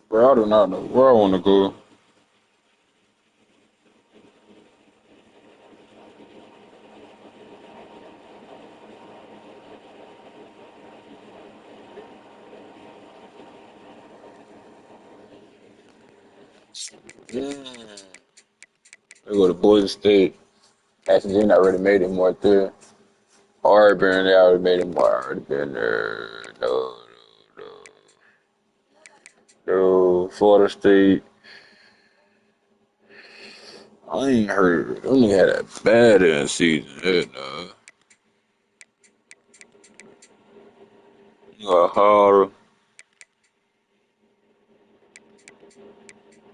Bro, I do not know where I want to go. Mm. I go to Boise State. Actually, they already made him right there. Auburn, they already made him. Already been there. No, no, no. Florida State. I ain't heard. I only had a bad ass season. Yeah, no. You got Harder.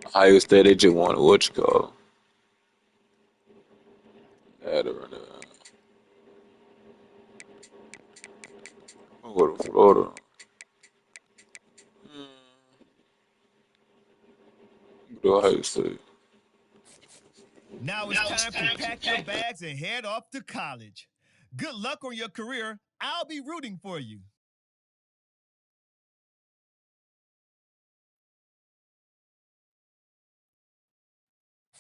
Ohio State, they just won what you call. Had it right there. I'm going to Florida. Go to Ohio State. Now it's time to pack your bags and head off to college. Good luck on your career. I'll be rooting for you.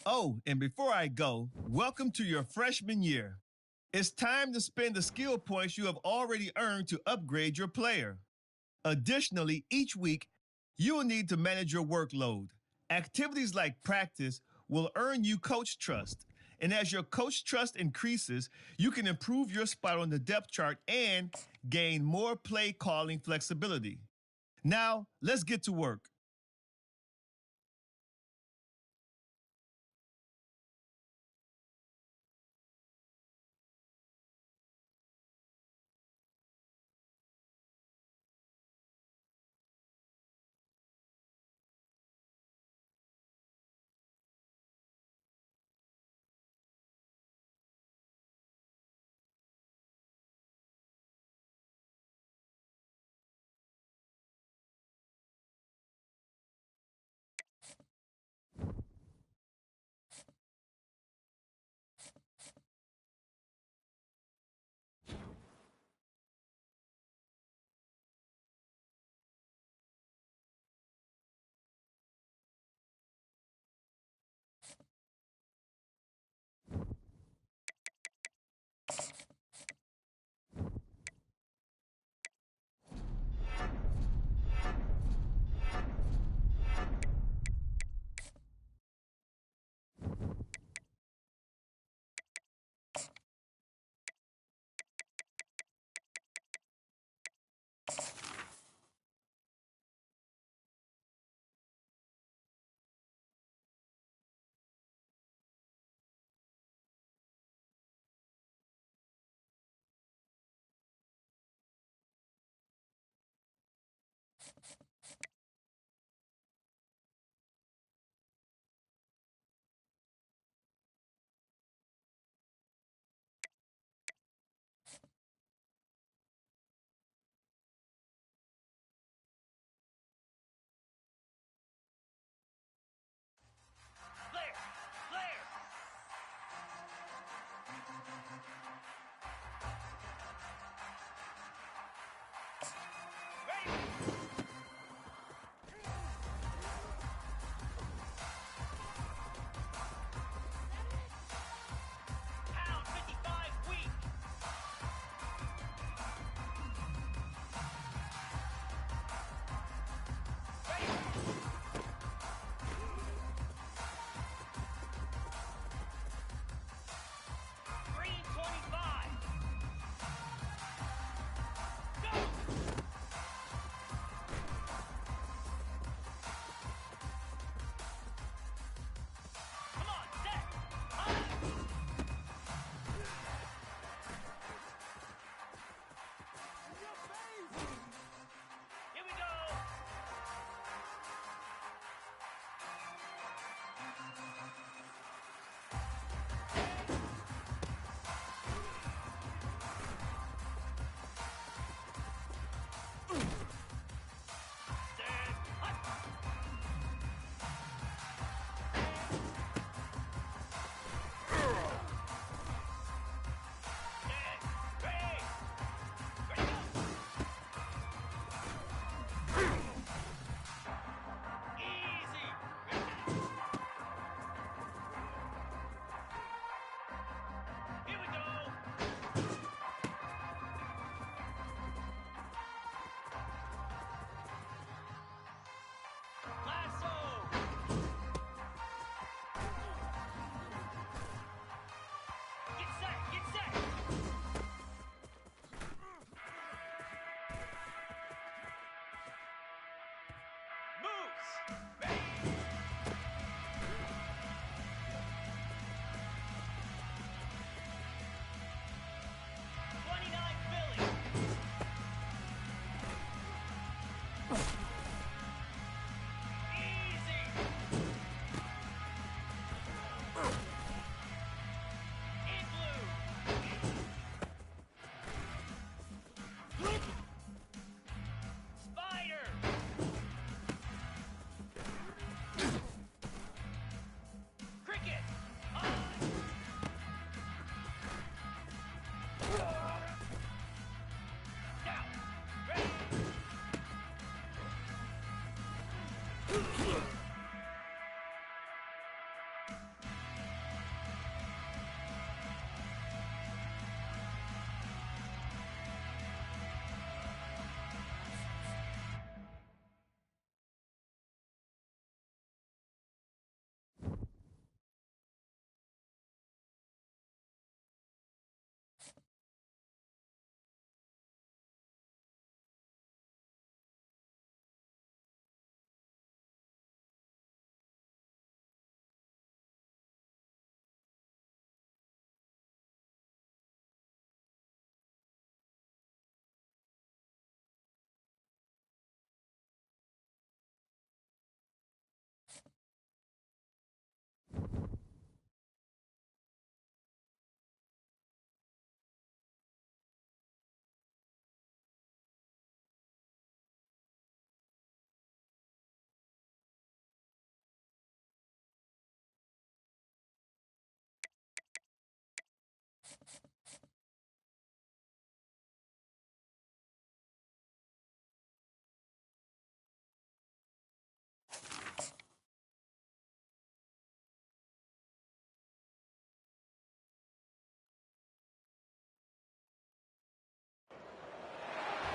Oh, and before I go, welcome to your freshman year. It's time to spend the skill points you have already earned to upgrade your player. Additionally, each week, you will need to manage your workload. Activities like practice will earn you coach trust. And as your coach trust increases, you can improve your spot on the depth chart and gain more play calling flexibility. Now, let's get to work.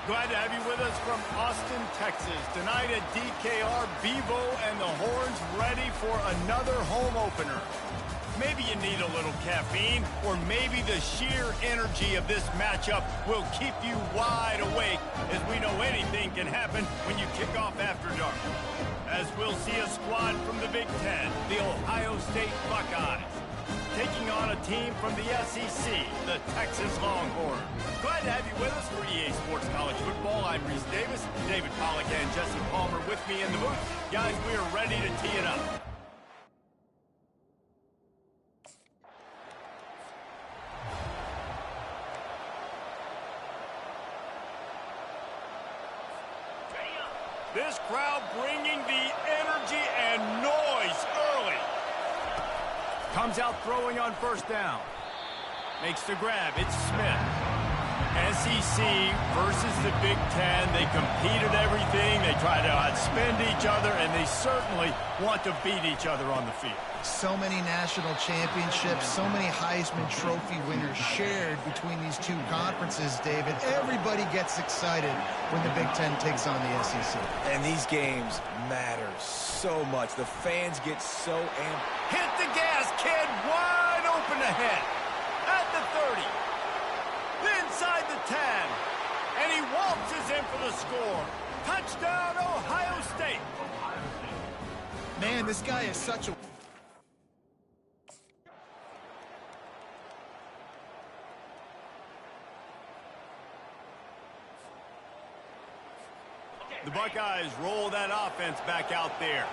Glad to have you with us from Austin, Texas. Tonight at DKR, Bevo and the Horns ready for another home opener. Maybe you need a little caffeine, or maybe the sheer energy of this matchup will keep you wide awake, as we know anything can happen when you kick off after dark. As we'll see a squad from the Big Ten, the Ohio State Buckeyes, taking on a team from the SEC, the Texas Longhorns. Glad to have you with us for EA Sports College Football. I'm Reese Davis, David Pollack and Jesse Palmer with me in the booth. Guys, we are ready to tee it up. This crowd bringing the energy and noise early. Comes out throwing on first down. Makes the grab. It's Smith. SEC versus the Big Ten. They compete at everything. They try to outspend each other, and they certainly want to beat each other on the field. So many national championships, so many Heisman Trophy winners shared between these two conferences, David. Everybody gets excited when the Big Ten takes on the SEC. And these games matter so much. The fans get so amped. Hit the gas, kid. Wide open ahead. At the 30. Inside the 10. And he waltzes in for the score. Touchdown, Ohio State. Man, this guy is such a... The Buckeyes roll that offense back out there.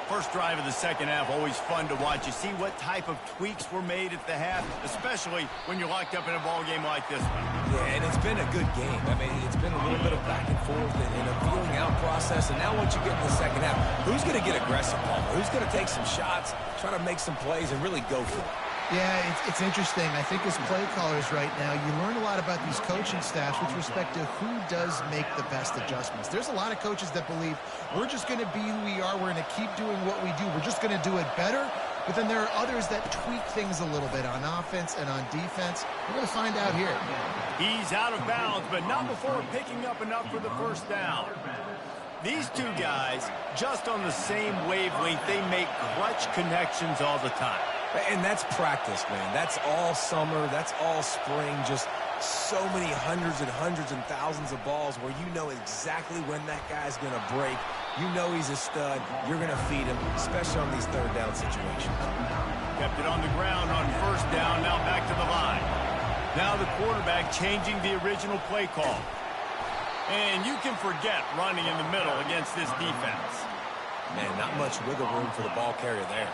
First drive of the second half, always fun to watch. You see what type of tweaks were made at the half, especially when you're locked up in a ball game like this one. Yeah, and it's been a good game. I mean, it's been a little bit of back and forth and a feeling out process. And now once you get in the second half, who's going to get aggressive, Palmer? Who's going to take some shots, try to make some plays, and really go for it? Yeah, it's interesting. I think as play callers right now, you learn a lot about these coaching staffs with respect to who does make the best adjustments. There's a lot of coaches that believe we're just going to be who we are. We're going to keep doing what we do. We're just going to do it better. But then there are others that tweak things a little bit on offense and on defense. We're going to find out here. He's out of bounds, but not before picking up enough for the first down. These two guys, just on the same wavelength, they make clutch connections all the time. And that's practice, man. That's all summer. That's all spring. Just so many hundreds and thousands of balls where you know exactly when that guy's going to break. You know he's a stud. You're going to feed him, especially on these third down situations. Kept it on the ground on first down. Now back to the line. Now the quarterback changing the original play call. And you can forget running in the middle against this defense. Man, not much wiggle room for the ball carrier there.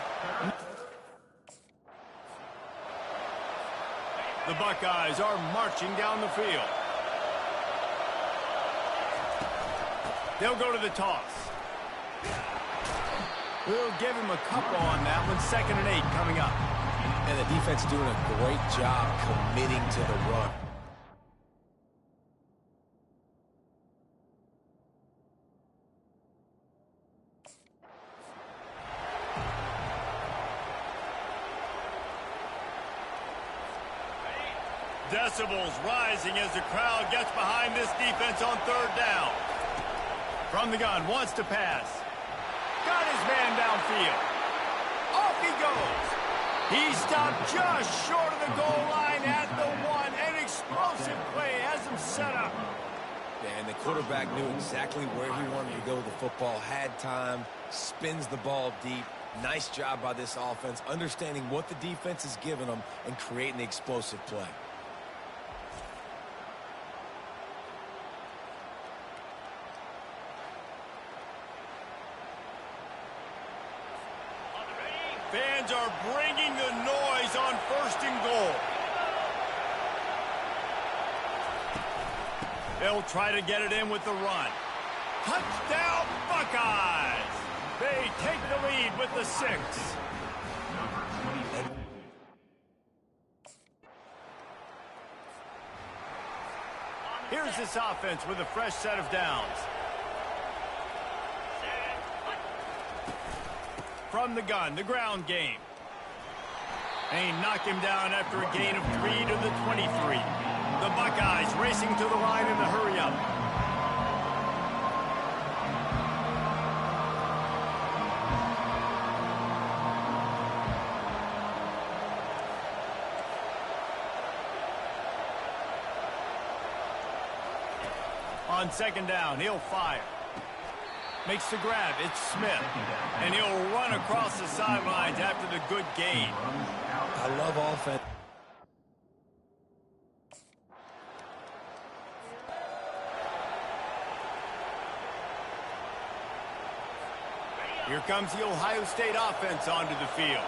The Buckeyes are marching down the field. They'll go to the toss. We'll give him a couple on that one. 2nd and 8 coming up. And the defense doing a great job committing to the run. Decibels rising as the crowd gets behind this defense on third down. From the gun, wants to pass. Got his man downfield. Off he goes. He stopped just short of the goal line at the 1. An explosive play has him set up. Yeah, and the quarterback knew exactly where he wanted to go with the football, had time, spins the ball deep. Nice job by this offense, understanding what the defense is giving them and creating the explosive play. Fans are bringing the noise on 1st and goal. They'll try to get it in with the run. Touchdown, Buckeyes! They take the lead with the 6. Here's this offense with a fresh set of downs. From the gun, the ground game. And he knocked him down after a gain of 3 to the 23. The Buckeyes racing to the line in the hurry-up. On second down, he'll fire. Makes the grab. It's Smith. And he'll run across the sidelines after the good gain. I love offense. Here comes the Ohio State offense onto the field.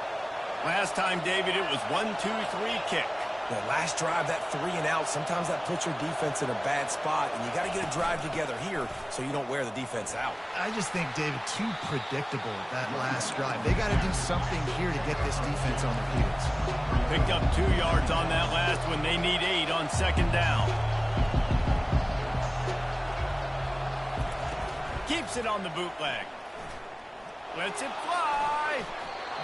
Last time, David, it was 1-2-3 kick. The last drive, that 3 and out, sometimes that puts your defense in a bad spot, and you got to get a drive together here so you don't wear the defense out. I just think, David, too predictable, that last drive. They got to do something here to get this defense on their heels. Picked up 2 yards on that last one. They need 8 on second down. Keeps it on the bootleg. Lets it fly.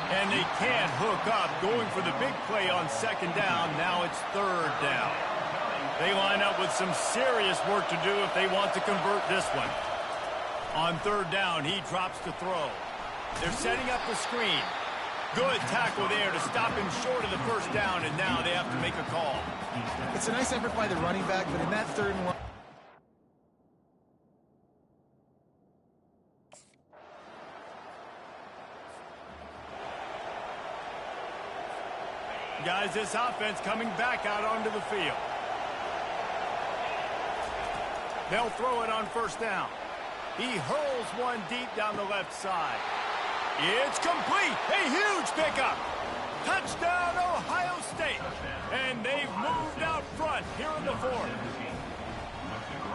And they can't hook up, going for the big play on second down. Now it's third down. They line up with some serious work to do if they want to convert this one. On third down, he drops to throw. They're setting up the screen. Good tackle there to stop him short of the first down, and now they have to make a call. It's a nice effort by the running back, but in that third and long, Guys, this offense coming back out onto the field. They'll throw it on first down. He hurls one deep down the left side. It's complete. A huge pickup. Touchdown, Ohio State. And they've moved out front here in the fourth.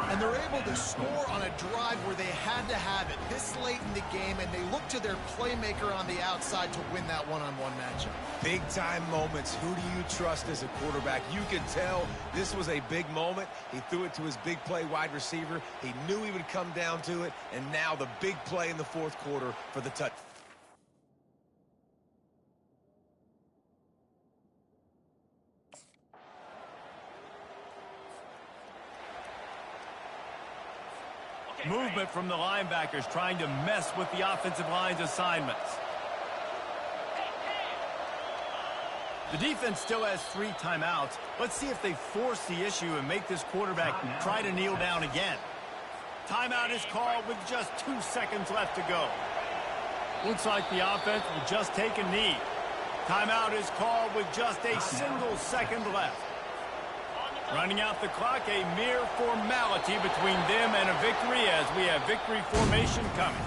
and they're able to score on a drive where they had to have it this late in the game, and they look to their playmaker on the outside to win that one-on-one matchup. Big-time moments. Who do you trust as a quarterback? You can tell this was a big moment. He threw it to his big play wide receiver. He knew he would come down to it, and now the big play in the fourth quarter for the touchdown. Movement from the linebackers trying to mess with the offensive line's assignments. The defense still has 3 timeouts. Let's see if they force the issue and make this quarterback try to kneel down again. Timeout is called with just 2 seconds left to go. Looks like the offense will just take a knee. Timeout is called with just a single second left. Running out the clock, a mere formality between them and a victory as we have victory formation coming.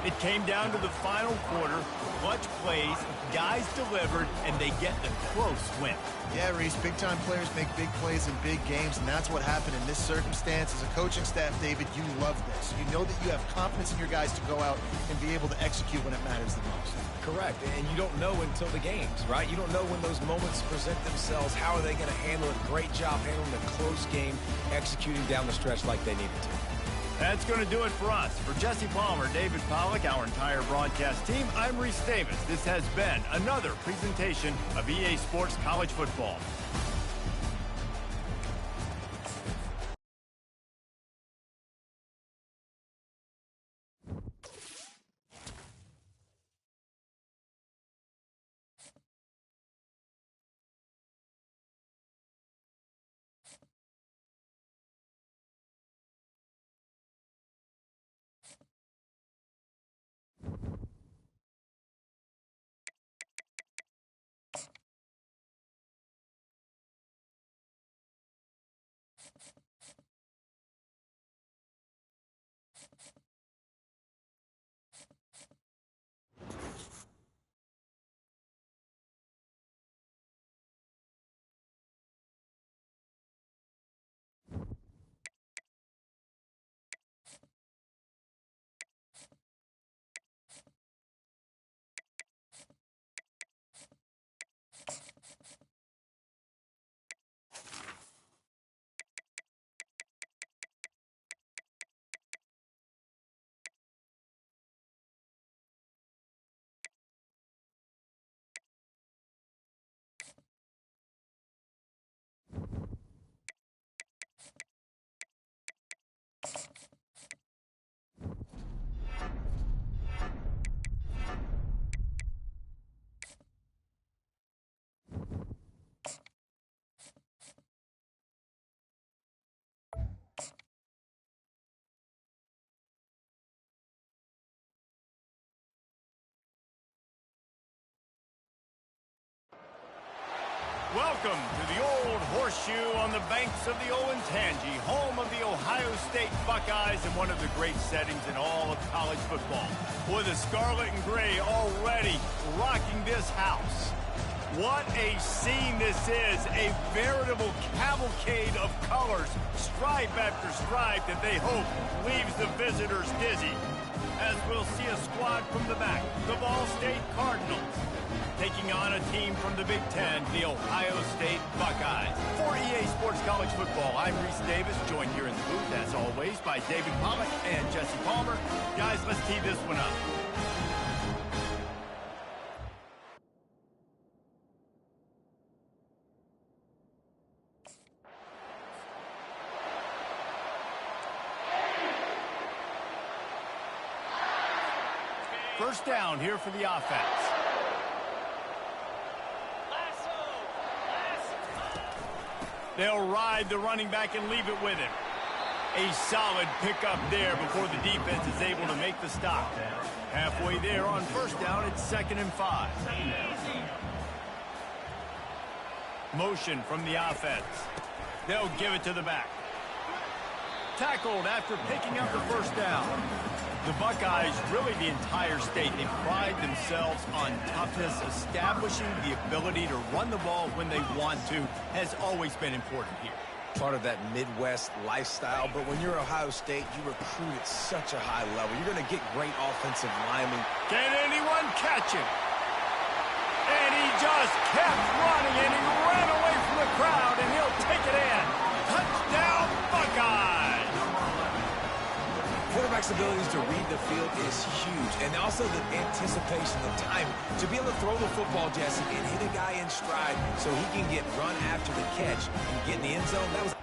It came down to the final quarter. Clutch plays, guys delivered, and they get the close win. Yeah, Reese, big-time players make big plays in big games, and that's what happened in this circumstance. As a coaching staff, David, you love this. You know that you have confidence in your guys to go out and be able to execute when it matters the most. Correct, and you don't know until the games, right? You don't know when those moments present themselves. How are they going to handle it? Great job handling a close game, executing down the stretch like they needed to. That's going to do it for us. For Jesse Palmer, David Pollack, our entire broadcast team, I'm Reese Davis. This has been another presentation of EA Sports College Football. Welcome to the Old Horseshoe on the banks of the Olentangy, home of the Ohio State Buckeyes and one of the great settings in all of college football. Boy, the scarlet and gray already rocking this house. What a scene this is, a veritable cavalcade of colors, stripe after stripe that they hope leaves the visitors dizzy. As we'll see a squad from the back, the Ball State Cardinals, taking on a team from the Big Ten, the Ohio State Buckeyes. For EA Sports College Football, I'm Reese Davis, joined here in the booth, as always, by David Pollock and Jesse Palmer. Guys, let's tee this one up. First down here for the offense. They'll ride the running back and leave it with him. A solid pickup there before the defense is able to make the stop. Halfway there on first down, it's 2nd and 5. Motion from the offense. They'll give it to the back. Tackled after picking up the first down. The Buckeyes, really the entire state, they pride themselves on toughness. Establishing the ability to run the ball when they want to has always been important here. Part of that Midwest lifestyle, but when you're Ohio State, you recruit at such a high level. You're going to get great offensive linemen. Can anyone catch him? And he just kept running, and he ran away from the crowd, and he'll take it in. Touchdown, Buckeyes! Quarterback's abilities to read the field is huge, and also the anticipation, the timing. To be able to throw the football, Jesse, and hit a guy in stride so he can get run after the catch and get in the end zone, that was...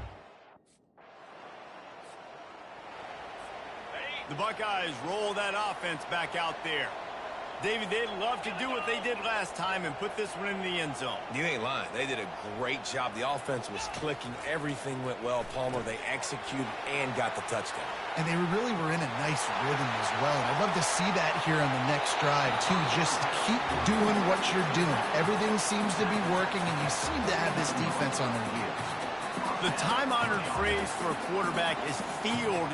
The Buckeyes roll that offense back out there. David, they'd love to do what they did last time and put this one in the end zone. You ain't lying. They did a great job. The offense was clicking. Everything went well. Palmer, they executed and got the touchdown. And they really were in a nice rhythm as well. And I'd love to see that here on the next drive, too. Just keep doing what you're doing. Everything seems to be working, and you seem to have this defense on their heels. The time-honored phrase for a quarterback is field.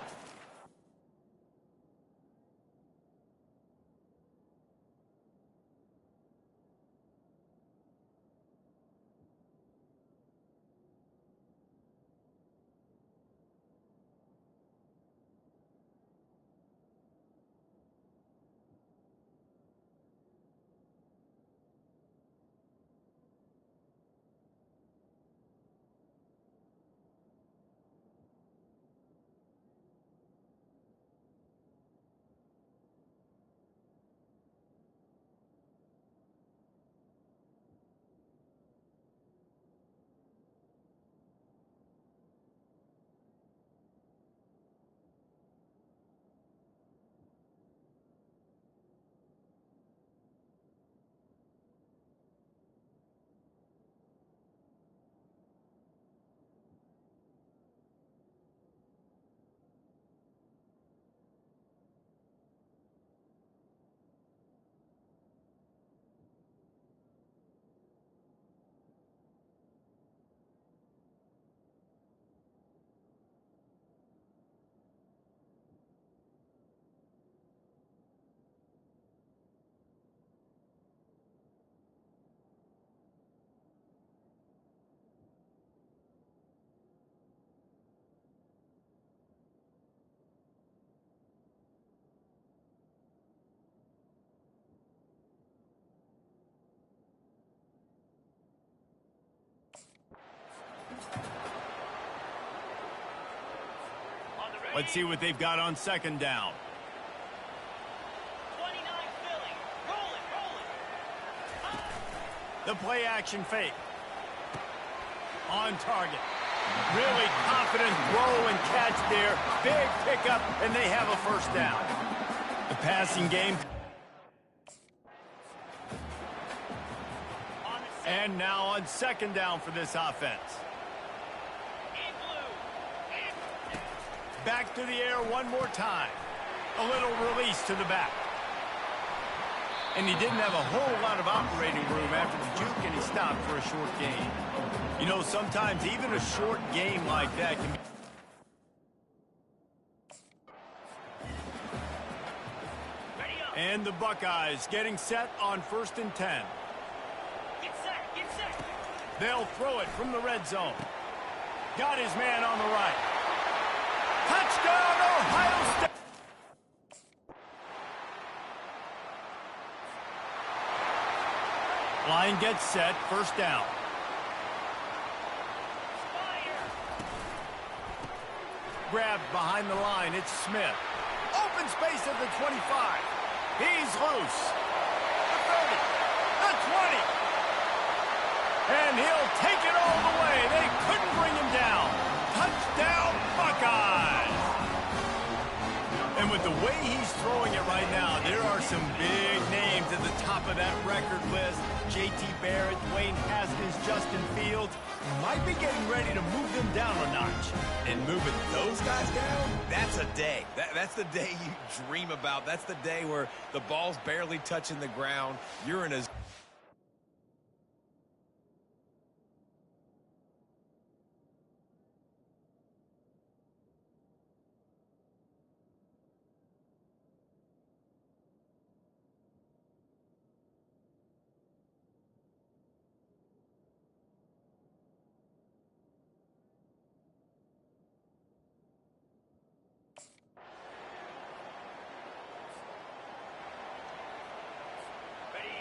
Let's see what they've got on 2nd down. 29 Philly. Rolling. The play action fake. On target. Really confident throw and catch there. Big pickup, and they have a first down. The passing game. And now on 2nd down for this offense. Back to the air one more time. A little release to the back. And he didn't have a whole lot of operating room after the juke, and he stopped for a short gain. You know, sometimes even a short game like that can be... And the Buckeyes getting set on 1st and 10. Get set, get set. They'll throw it from the red zone. Got his man on the right. Touchdown, Ohio State! Line gets set, 1st down. Grabbed behind the line, it's Smith. Open space at the 25. He's loose. The 30, the 20. And he'll take it all the way. They couldn't bring him down. Touchdown, Buckeyes! And with the way he's throwing it right now, there are some big names at the top of that record list. J.T. Barrett, Dwayne Haskins, Justin Fields might be getting ready to move them down a notch. And moving those guys down, that's a day. That's the day you dream about. That's the day where the ball's barely touching the ground. You're in a...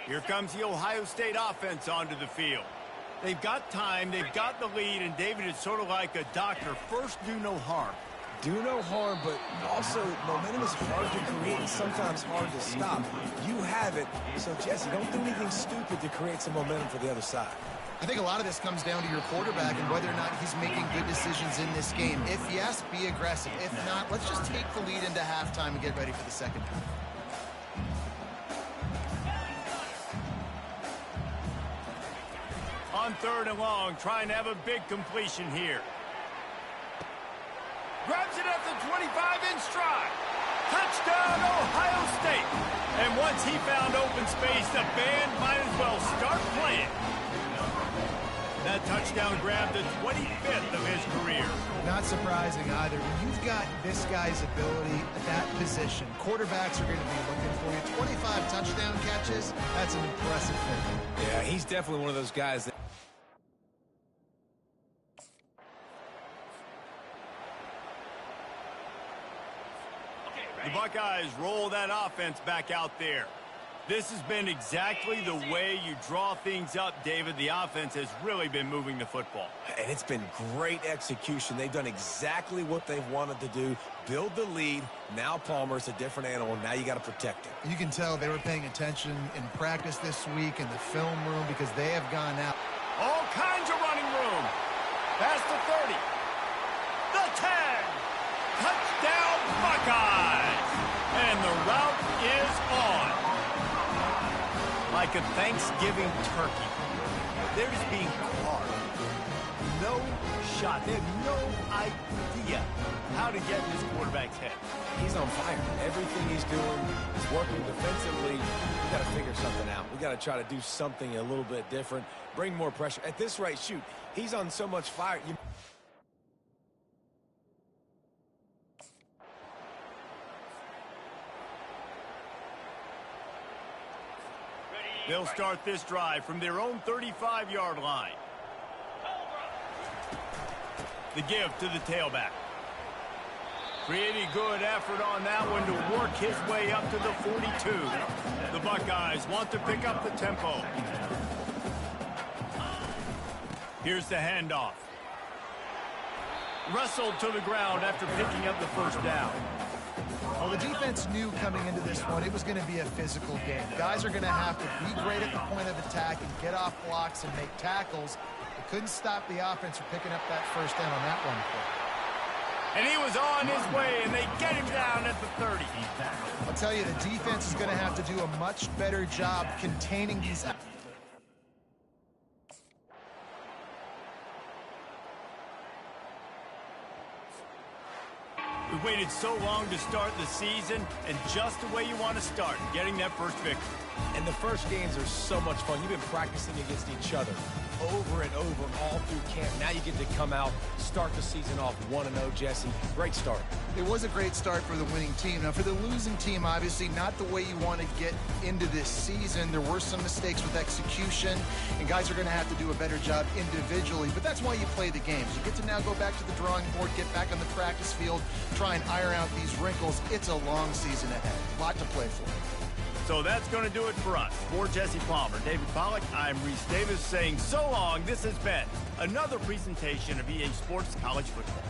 Here comes the Ohio State offense onto the field. They've got time, they've got the lead, and David, is sort of like a doctor. First, do no harm. Do no harm, but also momentum is hard to create and sometimes hard to stop. You have it, so Jesse, don't do anything stupid to create some momentum for the other side. I think a lot of this comes down to your quarterback and whether or not he's making good decisions in this game. If yes, be aggressive. If not, let's just take the lead into halftime and get ready for the second half. On 3rd and long, trying to have a big completion here. Grabs it at the 25 in stride. Touchdown, Ohio State. And once he found open space, the band might as well start playing. That touchdown grabbed the 25th of his career. Not surprising either. When you've got this guy's ability at that position, quarterbacks are going to be looking for you. 25 touchdown catches, that's an impressive thing. Yeah, he's definitely one of those guys that... The Buckeyes roll that offense back out there. This has been exactly the way you draw things up, David. The offense has really been moving the football. And it's been great execution. They've done exactly what they've wanted to do. Build the lead. Now Palmer's a different animal. Now you got to protect him. You can tell they were paying attention in practice this week in the film room because they have gone out. All kinds of running room. Past the 30. The 10. Touchdown, Buckeyes. And the route is on. Like a Thanksgiving turkey. They're just being carved. No shot. They have no idea how to get in this quarterback's head. He's on fire. Everything he's doing is working defensively. We got to figure something out. We got to try to do something a little bit different. Bring more pressure. At this rate, shoot, he's on so much fire. They'll start this drive from their own 35-yard line. The give to the tailback. Pretty good effort on that one to work his way up to the 42. The Buckeyes want to pick up the tempo. Here's the handoff. Wrestled to the ground after picking up the 1st down. Well, the defense knew coming into this one it was going to be a physical game. Guys are going to have to be great at the point of attack and get off blocks and make tackles. They couldn't stop the offense from picking up that 1st down on that one play. And he was on his way, and they get him down at the 30. I'll tell you, the defense is going to have to do a much better job containing these. waited so long to start the season, and just the way you want to start, getting that first victory. And the first games are so much fun. You've been practicing against each other over and over all through camp. Now you get to come out, start the season off 1-0, Jesse. Great start. It was a great start for the winning team. Now, for the losing team, obviously not the way you want to get into this season. There were some mistakes with execution, and guys are going to have to do a better job individually. But that's why you play the games. You get to now go back to the drawing board, get back on the practice field, try and iron out these wrinkles. It's a long season ahead. A lot to play for. So that's going to do it for us. For Jesse Palmer, David Pollack, I'm Reese Davis saying so long. This has been another presentation of EA Sports College Football.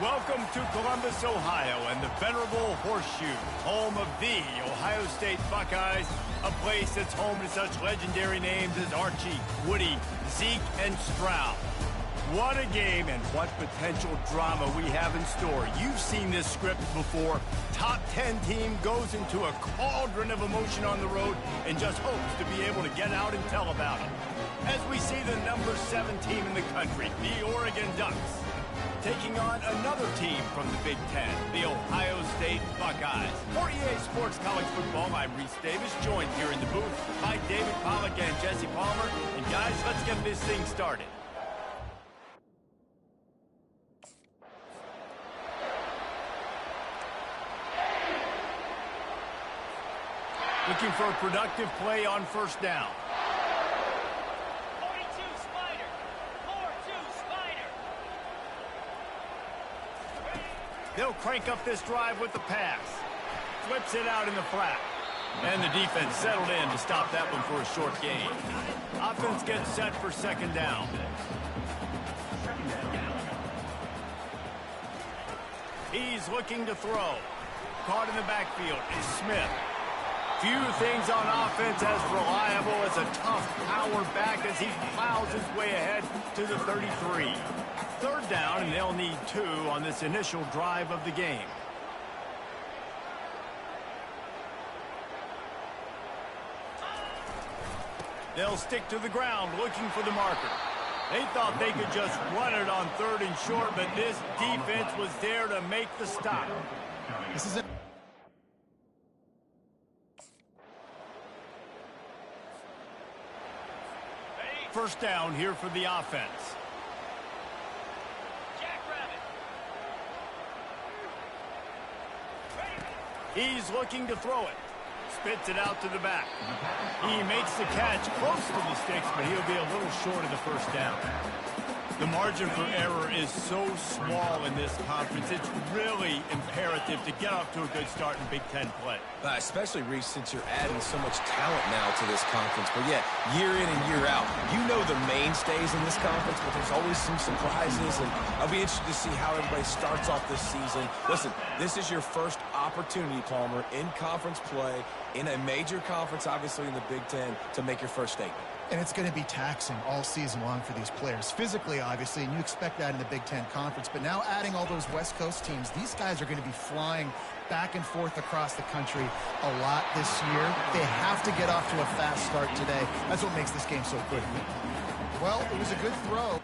Welcome to Columbus, Ohio, and the venerable Horseshoe, home of the Ohio State Buckeyes, a place that's home to such legendary names as Archie, Woody, Zeke, and Stroud. What a game and what potential drama we have in store. You've seen this script before. Top 10 team goes into a cauldron of emotion on the road and just hopes to be able to get out and tell about it. As we see the number 7 team in the country, the Oregon Ducks, taking on another team from the Big Ten, the Ohio State Buckeyes. For EA Sports College Football, I'm Reese Davis, joined here in the booth by David Pollack and Jesse Palmer. And guys, let's get this thing started. Looking for a productive play on first down. 42 Spider. 4-2 Spider. They'll crank up this drive with the pass. Flips it out in the flat. And the defense settled in to stop that one for a short gain. Offense gets set for second down. He's looking to throw. Caught in the backfield is Smith. Few things on offense as reliable as a tough power back as he plows his way ahead to the 33. Third down, and they'll need 2 on this initial drive of the game. They'll stick to the ground looking for the marker. They thought they could just run it on 3rd and short, but this defense was there to make the stop. This is it. First down here for the offense. Jackrabbit. He's looking to throw it. Spits it out to the back. He makes the catch close to the sticks, but he'll be a little short of the first down. The margin for error is so small in this conference. It's really imperative to get off to a good start in Big Ten play. Especially, Reese, since you're adding so much talent now to this conference. But yeah, year in and year out, you know the mainstays in this conference, but there's always some surprises. And I'll be interested to see how everybody starts off this season. Listen, this is your first opportunity, Palmer, in conference play, in a major conference, obviously in the Big Ten, to make your first statement. And it's going to be taxing all season long for these players. Physically, obviously, and you expect that in the Big Ten Conference. But now adding all those West Coast teams, these guys are going to be flying back and forth across the country a lot this year. They have to get off to a fast start today. That's what makes this game so critical. Well, it was a good throw.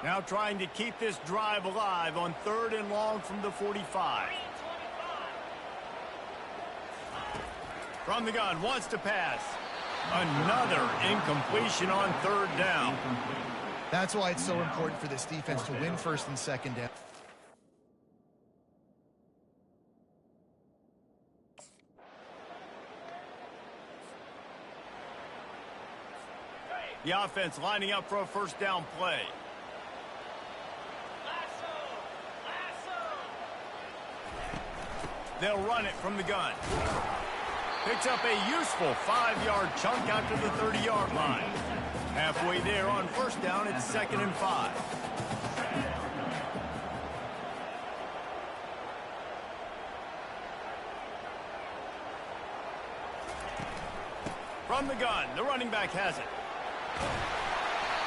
Now trying to keep this drive alive on 3rd and long from the 45. From the gun, wants to pass. Another incompletion on 3rd down. That's why it's so important for this defense to win 1st and 2nd down. The offense lining up for a 1st down play. They'll run it from the gun. Picks up a useful 5-yard chunk out to the 30-yard line. Halfway there on 1st down, it's 2nd and 5. From the gun, the running back has it.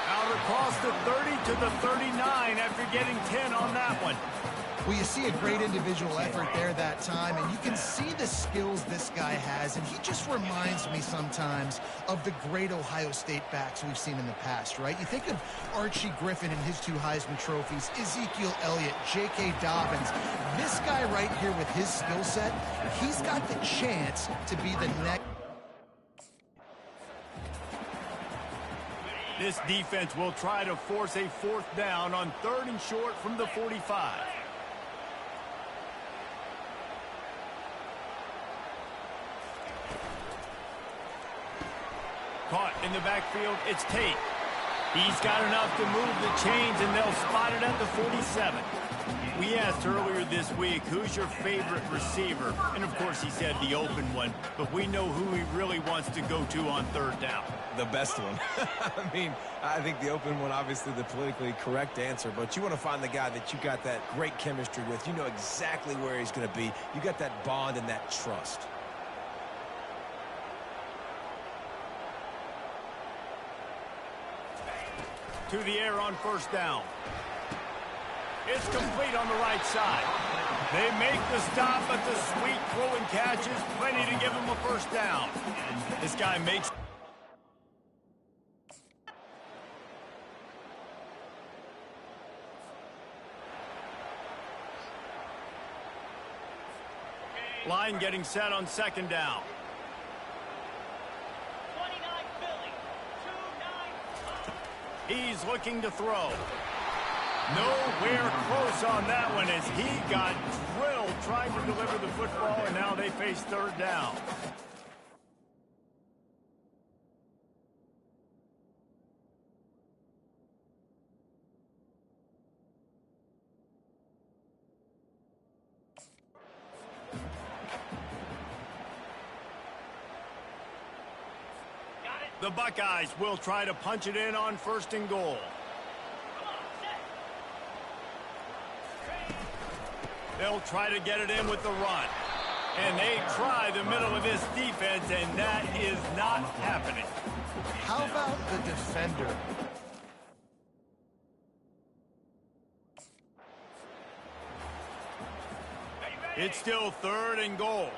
Out across the 30 to the 39 after getting 10 on that one. Well, you see a great individual effort there that time, and you can see the skills this guy has, and he just reminds me sometimes of the great Ohio State backs we've seen in the past, right? You think of Archie Griffin and his 2 Heisman trophies, Ezekiel Elliott, J.K. Dobbins. This guy right here with his skill set, he's got the chance to be the next. This defense will try to force a 4th down on 3rd and short from the 45. Caught in the backfield, it's Tate. He's got enough to move the chains, and they'll spot it at the 47. We asked earlier this week, who's your favorite receiver? And, of course, he said the open one, but we know who he really wants to go to on 3rd down. The best one. I mean, I think the open one, obviously the politically correct answer, but you want to find the guy that you got that great chemistry with. You know exactly where he's going to be. You got that bond and that trust. To the air on 1st down. It's complete on the right side. They make the stop, but the sweet throw and catch is plenty to give him a 1st down. This guy makes... Line getting set on 2nd down. He's looking to throw. Nowhere close on that one as he got drilled trying to deliver the football, and now they face 3rd down. The Buckeyes will try to punch it in on 1st and goal. They'll try to get it in with the run. And they try the middle of this defense, and that is not happening. How about the defender? It's still 3rd and goal.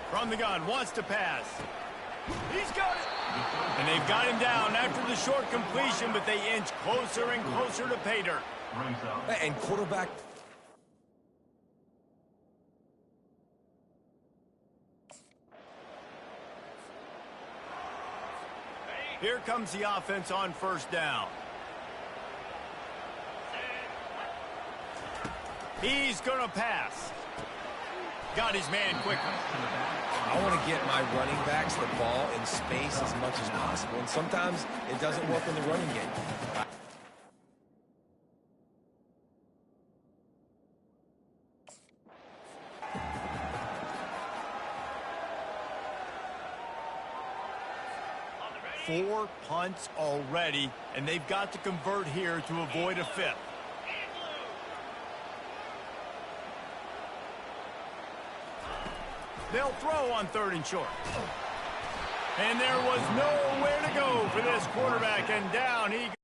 From the gun, wants to pass. He's got it. And they've got him down after the short completion, but they inch closer and closer to pay dirt. And quarterback Here comes the offense on first down. He's going to pass. Got his man quickly. I want to get my running backs the ball in space as much as possible, and sometimes it doesn't work in the running game. Four punts already, and they've got to convert here to avoid a fifth. They'll throw on 3rd and short. And there was nowhere to go for this quarterback, and down he goes.